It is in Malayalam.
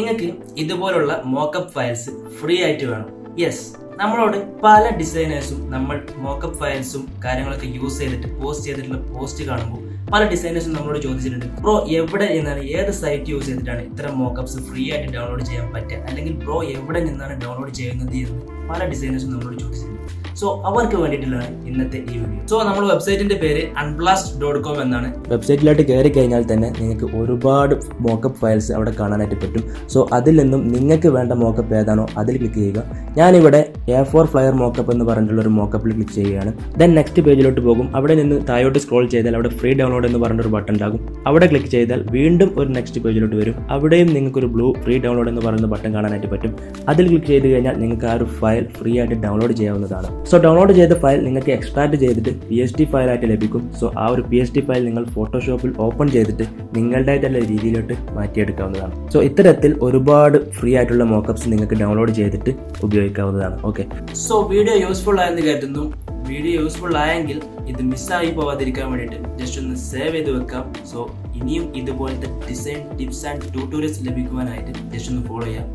നിങ്ങൾക്ക് ഇതുപോലുള്ള മോക്കപ്പ് ഫയൽസ് ഫ്രീ ആയിട്ട് വേണം. യെസ്, നമ്മളോട് പല ഡിസൈനേഴ്സും നമ്മൾ മോക്കപ്പ് ഫയൽസും കാര്യങ്ങളൊക്കെ യൂസ് ചെയ്തിട്ട് പോസ്റ്റ് ചെയ്തിട്ടുള്ള പോസ്റ്റ് കാണുമ്പോൾ പല ഡിസൈനേഴ്സും നമ്മളോട് ചോദിച്ചിട്ടുണ്ട്, ബ്രോ എവിടെ നിന്നാണ്, ഏത് സൈറ്റ് യൂസ് ചെയ്തിട്ടാണ് ഇത്തരം മോക്കപ്സ് ഫ്രീ ആയിട്ട് ഡൗൺലോഡ് ചെയ്യാൻ പറ്റുക, അല്ലെങ്കിൽ ബ്രോ എവിടെ നിന്നാണ് ഡൗൺലോഡ് ചെയ്യുന്നത് എന്ന് പല ഡിസൈനേഴ്സും നമ്മളോട് ചോദിച്ചിട്ടുണ്ട്. സോ അവർക്ക് വേണ്ടിയിട്ടുള്ളതാണ് ഇന്നത്തെ ഈ വീഡിയോ. സോ നമ്മുടെ വെബ്സൈറ്റിന്റെ പേര് unblast.com എന്നാണ്. വെബ്സൈറ്റിലോട്ട് കയറി കഴിഞ്ഞാൽ തന്നെ നിങ്ങൾക്ക് ഒരുപാട് മോക്കപ്പ് ഫയൽസ് അവിടെ കാണാനായിട്ട് പറ്റും. സോ അതിൽ നിന്നും നിങ്ങൾക്ക് വേണ്ട മോക്കപ്പ് ഏതാണോ അതിൽ ക്ലിക്ക് ചെയ്യുക. ഞാനിവിടെ A4 ഫ്ലയർ മോക്കപ്പ് എന്ന് പറഞ്ഞിട്ടുള്ള ഒരു മോക്കപ്പിൽ ക്ലിക്ക് ചെയ്യുകയാണ്. ദെൻ നെക്സ്റ്റ് പേജിലോട്ട് പോകും. അവിടെ നിന്ന് താഴോട്ട് സ്ക്രോൾ ചെയ്താൽ അവിടെ ഫ്രീ ഡൗൺലോഡ് എന്ന് പറഞ്ഞൊരു ബട്ടൺ ഉണ്ടാകും. അവിടെ ക്ലിക്ക് ചെയ്താൽ വീണ്ടും ഒരു നെക്സ്റ്റ് പേജിലോട്ട് വരും. അവിടെയും നിങ്ങൾക്ക് ഒരു ബ്ലൂ ഫ്രീ ഡൗൺലോഡ് എന്ന് പറയുന്ന ബട്ടൺ കാണാനായിട്ട് പറ്റും. അതിൽ ക്ലിക്ക് ചെയ്ത് കഴിഞ്ഞാൽ നിങ്ങൾക്ക് ആ ഒരു ഫയൽ ഫ്രീ ആയിട്ട് ഡൗൺലോഡ് ചെയ്യാവുന്നതാണ്. സോ ഡൗൺലോഡ് ചെയ്ത ഫയൽ നിങ്ങൾക്ക് എക്സ്ട്രാക്ട് ചെയ്തിട്ട് PST ഫയലായിട്ട് ലഭിക്കും. സോ ആ ഒരു PST ഫയൽ നിങ്ങൾ ഫോട്ടോഷോപ്പിൽ ഓപ്പൺ ചെയ്തിട്ട് നിങ്ങളുടേതായിട്ടുള്ള രീതിയിലോട്ട് മാറ്റിയെടുക്കാവുന്നതാണ്. സോ ഇത്തരത്തിൽ ഒരുപാട് ഫ്രീ ആയിട്ടുള്ള മോക്കപ്സ് നിങ്ങൾക്ക് ഡൗൺലോഡ് ചെയ്തിട്ട് ഉപയോഗിക്കാവുന്നതാണ്. ഓക്കെ, സോ വീഡിയോ യൂസ്ഫുൾ ആയെന്ന് കരുതുന്നു. വീഡിയോ യൂസ്ഫുൾ ആയെങ്കിൽ ഇത് മിസ്സായി പോവാതിരിക്കാൻ വേണ്ടിയിട്ട് ജസ്റ്റ് ഒന്ന് സേവ് ചെയ്ത് വെക്കാം. സോ ഇനിയും ഇതുപോലത്തെ ഡിസൈൻ ടിപ്സ് ആൻഡ് ട്യൂട്ടോറിയൽസ് ലഭിക്കുവാനായിട്ട് ജസ്റ്റ് ഒന്ന് ഫോളോ ചെയ്യാം.